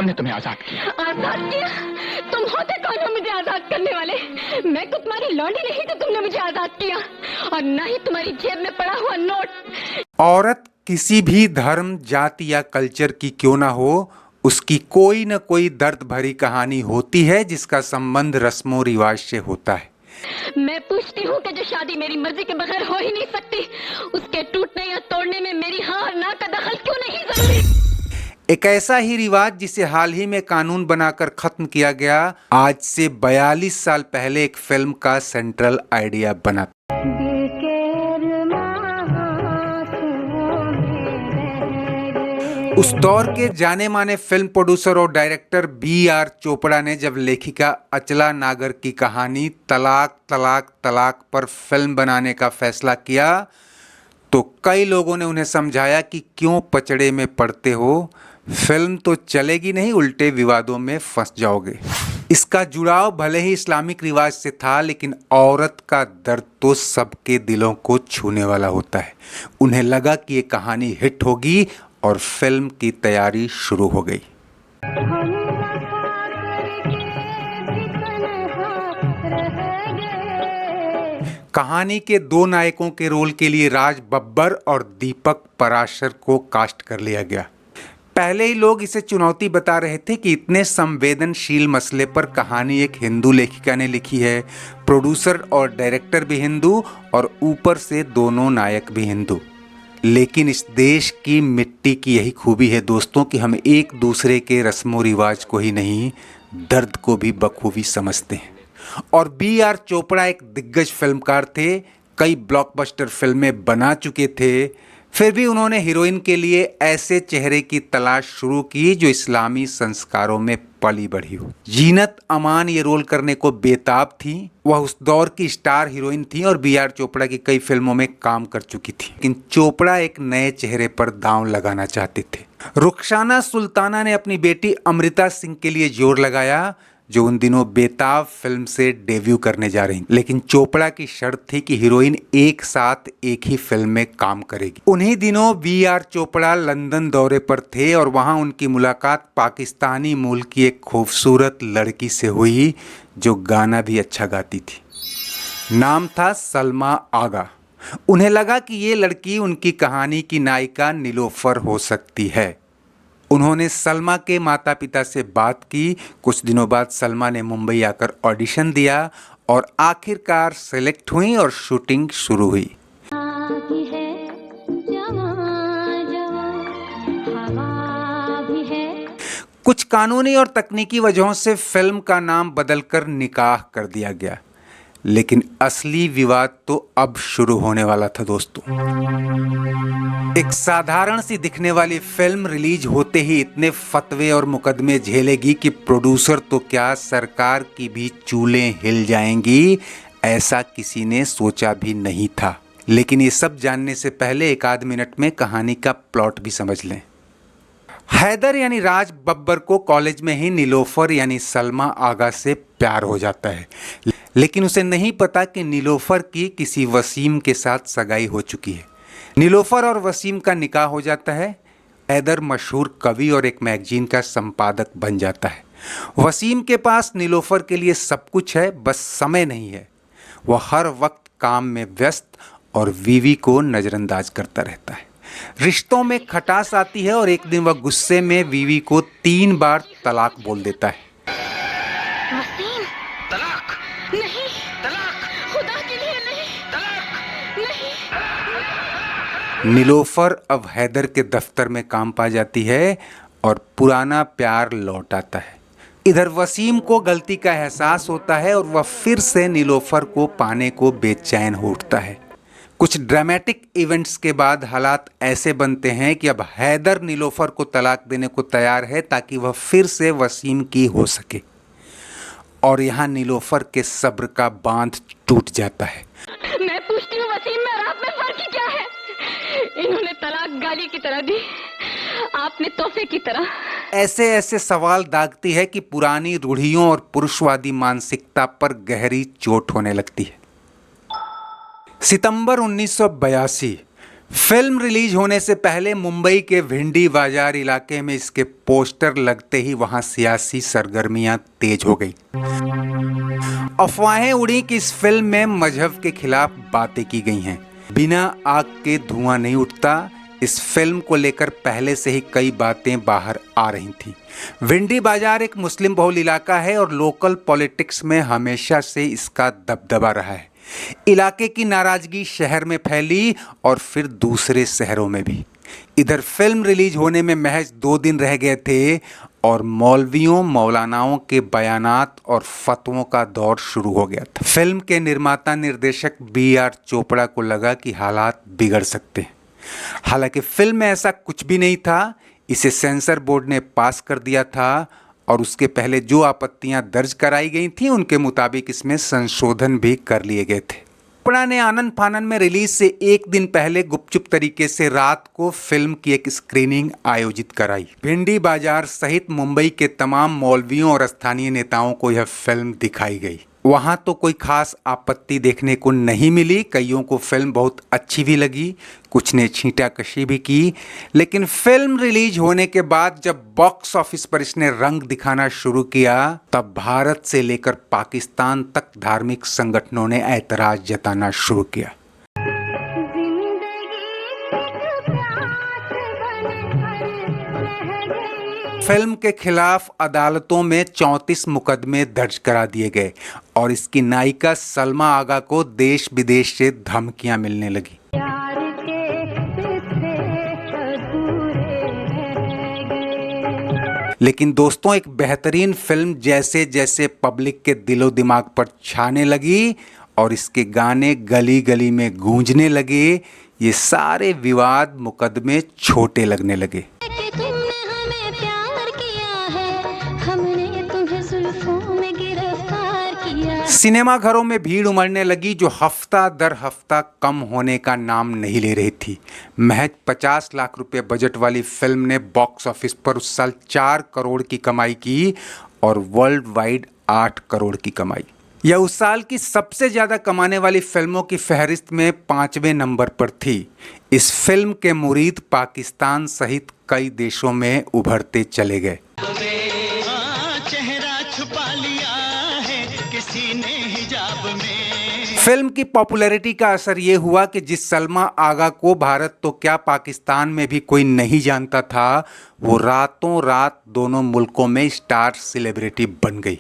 ने तुम्हें आजाद किया? आजाद किया? तुम होते कौन हो मुझे आजाद करने वाले? मैं तो तुम्हारी लौंडी नहीं तो तुमने मुझे आजाद किया, और ना ही तुम्हारी जेब में पड़ा हुआ नोट। औरत किसी भी धर्म, जाति या कल्चर की क्यों ना हो, उसकी कोई न कोई दर्द भरी कहानी होती है जिसका संबंध रस्मों रिवाज से होता है। मैं पूछती हूँ कि जो शादी मेरी मर्जी के बगैर हो ही नहीं सकती, उसके टूटने या तोड़ने में मेरी हाँ और ना का दखल क्यों नहीं जरूरी? एक ऐसा ही रिवाज जिसे हाल ही में कानून बनाकर खत्म किया गया, आज से 42 साल पहले एक फिल्म का सेंट्रल आइडिया बना। उस दौर के जाने माने फिल्म प्रोड्यूसर और डायरेक्टर B.R. चोपड़ा ने जब लेखिका अचला नागर की कहानी तलाक तलाक तलाक पर फिल्म बनाने का फैसला किया, तो कई लोगों ने उन्हें समझाया कि क्यों पचड़े में पड़ते हो, फिल्म तो चलेगी नहीं, उल्टे विवादों में फंस जाओगे। इसका जुड़ाव भले ही इस्लामिक रिवाज से था, लेकिन औरत का दर्द तो सबके दिलों को छूने वाला होता है। उन्हें लगा कि ये कहानी हिट होगी और फिल्म की तैयारी शुरू हो गई। कहानी के दो नायकों के रोल के लिए राज बब्बर और दीपक पराशर को कास्ट कर लिया गया। पहले ही लोग इसे चुनौती बता रहे थे कि इतने संवेदनशील मसले पर कहानी एक हिंदू लेखिका ने लिखी है, प्रोड्यूसर और डायरेक्टर भी हिंदू और ऊपर से दोनों नायक भी हिंदू। लेकिन इस देश की मिट्टी की यही खूबी है दोस्तों कि हम एक दूसरे के रस्मों रिवाज को ही नहीं, दर्द को भी बखूबी समझते हैं। और B.R. चोपड़ा एक दिग्गज फिल्मकार थे, कई ब्लॉकबस्टर फिल्में बना चुके थे, फिर भी उन्होंने हीरोइन के लिए ऐसे चेहरे की तलाश शुरू की जो इस्लामी संस्कारों में पली बढ़ी हो। जीनत अमान ये रोल करने को बेताब थी। वह उस दौर की स्टार हीरोइन थी और B.R. चोपड़ा की कई फिल्मों में काम कर चुकी थी, लेकिन चोपड़ा एक नए चेहरे पर दांव लगाना चाहते थे। रुखसाना सुल्ताना ने अपनी बेटी अमृता सिंह के लिए जोर लगाया, जो उन दिनों बेताब फिल्म से डेब्यू करने जा रही, लेकिन चोपड़ा की शर्त थी कि हीरोइन एक साथ एक ही फिल्म में काम करेगी। उन्हीं दिनों B.R. चोपड़ा लंदन दौरे पर थे और वहां उनकी मुलाकात पाकिस्तानी मूल की एक खूबसूरत लड़की से हुई जो गाना भी अच्छा गाती थी। नाम था सलमा आगा। उन्हें लगा कि ये लड़की उनकी कहानी की नायिका नीलोफर हो सकती है। उन्होंने सलमा के माता पिता से बात की। कुछ दिनों बाद सलमा ने मुंबई आकर ऑडिशन दिया और आखिरकार सेलेक्ट हुई और शूटिंग शुरू हुई। कुछ कानूनी और तकनीकी वजहों से फिल्म का नाम बदलकर निकाह कर दिया गया, लेकिन असली विवाद तो अब शुरू होने वाला था दोस्तों। एक साधारण सी दिखने वाली फिल्म रिलीज होते ही इतने फतवे और मुकदमे झेलेगी कि प्रोड्यूसर तो क्या, सरकार की भी चूलें हिल जाएंगी, ऐसा किसी ने सोचा भी नहीं था। लेकिन ये सब जानने से पहले एक आध मिनट में कहानी का प्लॉट भी समझ लें। हैदर यानी राज बब्बर को कॉलेज में ही नीलोफर यानी सलमा आगा से प्यार हो जाता है, लेकिन उसे नहीं पता कि नीलोफर की किसी वसीम के साथ सगाई हो चुकी है। नीलोफर और वसीम का निकाह हो जाता है। हैदर मशहूर कवि और एक मैगजीन का संपादक बन जाता है। वसीम के पास नीलोफर के लिए सब कुछ है, बस समय नहीं है। वह हर वक्त काम में व्यस्त और वीवी को नज़रअंदाज करता रहता है। रिश्तों में खटास आती है और एक दिन वह गुस्से में वीवी को 3 बार तलाक बोल देता है। वसीम, तलाक नहीं, तलाक खुदा के लिए नहीं, तलाक। नहीं। नीलोफर अब हैदर के दफ्तर में काम पा जाती है और पुराना प्यार लौट आता है। इधर वसीम को गलती का एहसास होता है और वह फिर से नीलोफर को पाने को बेचैन हो उठता है। कुछ ड्रामेटिक इवेंट्स के बाद हालात ऐसे बनते हैं कि अब हैदर नीलोफर को तलाक देने को तैयार है ताकि वह फिर से वसीम की हो सके, और यहाँ नीलोफर के सब्र का बांध टूट जाता है। मैं पूछती हूँ वसीम में और आप में फर्क क्या है? इन्होंने तलाक गाली की तरह दी, आपने तोहफे की तरह। ऐसे ऐसे सवाल दागती है कि पुरानी रूढ़ियों और पुरुषवादी मानसिकता पर गहरी चोट होने लगती है। सितंबर 1982 फिल्म रिलीज होने से पहले मुंबई के भिंडी बाजार इलाके में इसके पोस्टर लगते ही वहां सियासी सरगर्मियां तेज हो गई। अफवाहें उड़ी कि इस फिल्म में मजहब के खिलाफ बातें की गई हैं। बिना आग के धुआं नहीं उठता। इस फिल्म को लेकर पहले से ही कई बातें बाहर आ रही थीं। भिंडी बाजार एक मुस्लिम बहुल इलाका है और लोकल पॉलिटिक्स में हमेशा से इसका दबदबा रहा है। इलाके की नाराजगी शहर में फैली और फिर दूसरे शहरों में भी। इधर फिल्म रिलीज होने में महज 2 दिन रह गए थे और मौलवियों मौलानाओं के बयानात और फतवों का दौर शुरू हो गया था। फिल्म के निर्माता निर्देशक B.R. चोपड़ा को लगा कि हालात बिगड़ सकते हैं। हालांकि फिल्म में ऐसा कुछ भी नहीं था। इसे सेंसर बोर्ड ने पास कर दिया था और उसके पहले जो आपत्तियां दर्ज कराई गई थीं उनके मुताबिक इसमें संशोधन भी कर लिए गए थे। चोपड़ा ने आनंद फानन में रिलीज से 1 दिन पहले गुपचुप तरीके से रात को फिल्म की एक स्क्रीनिंग आयोजित कराई। भिंडी बाजार सहित मुंबई के तमाम मौलवियों और स्थानीय नेताओं को यह फिल्म दिखाई गई। वहाँ तो कोई खास आपत्ति देखने को नहीं मिली। कईयों को फिल्म बहुत अच्छी भी लगी, कुछ ने छींटाकशी भी की। लेकिन फिल्म रिलीज होने के बाद जब बॉक्स ऑफिस पर इसने रंग दिखाना शुरू किया तब भारत से लेकर पाकिस्तान तक धार्मिक संगठनों ने ऐतराज जताना शुरू किया। फिल्म के खिलाफ अदालतों में 34 मुकदमे दर्ज करा दिए गए और इसकी नायिका सलमा आगा को देश विदेश से धमकियां मिलने लगी। लेकिन दोस्तों, एक बेहतरीन फिल्म जैसे जैसे पब्लिक के दिलो दिमाग पर छाने लगी और इसके गाने गली गली में गूंजने लगे, ये सारे विवाद मुकदमे छोटे लगने लगे। सिनेमा घरों में भीड़ उमड़ने लगी जो हफ्ता दर हफ्ता कम होने का नाम नहीं ले रही थी। महज 50 लाख रुपए बजट वाली फिल्म ने बॉक्स ऑफिस पर उस साल 4 करोड़ की कमाई की और वर्ल्ड वाइड 8 करोड़ की कमाई। यह उस साल की सबसे ज्यादा कमाने वाली फिल्मों की फहरिस्त में 5वें नंबर पर थी। इस फिल्म के मुरीद पाकिस्तान सहित कई देशों में उभरते चले गए। फिल्म की पॉपुलैरिटी का असर ये हुआ कि जिस सलमा आगा को भारत तो क्या पाकिस्तान में भी कोई नहीं जानता था, वो रातों रात दोनों मुल्कों में स्टार सेलिब्रिटी बन गई।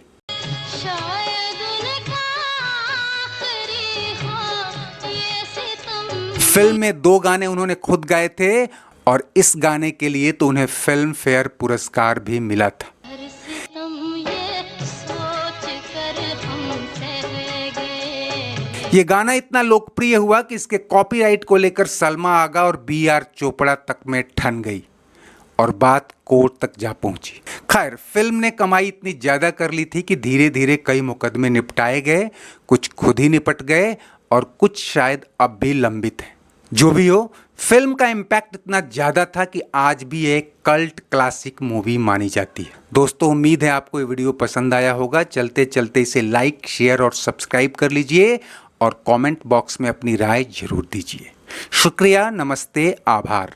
फिल्म में 2 गाने उन्होंने खुद गाए थे और इस गाने के लिए तो उन्हें फिल्म फेयर पुरस्कार भी मिला था। ये गाना इतना लोकप्रिय हुआ कि इसके कॉपीराइट को लेकर सलमा आगा और B.R. चोपड़ा तक में ठन गई और बात कोर्ट तक जा पहुंची। खैर, फिल्म ने कमाई इतनी ज्यादा कर ली थी कि धीरे धीरे कई मुकदमे निपटाए गए, कुछ खुद ही निपट गए और कुछ शायद अब भी लंबित हैं। जो भी हो, फिल्म का इम्पैक्ट इतना ज्यादा था कि आज भी एक कल्ट क्लासिक मूवी मानी जाती है। दोस्तों, उम्मीद है आपको ये वीडियो पसंद आया होगा। चलते चलते इसे लाइक, शेयर और सब्सक्राइब कर लीजिए और कमेंट बॉक्स में अपनी राय जरूर दीजिए। शुक्रिया, नमस्ते, आभार।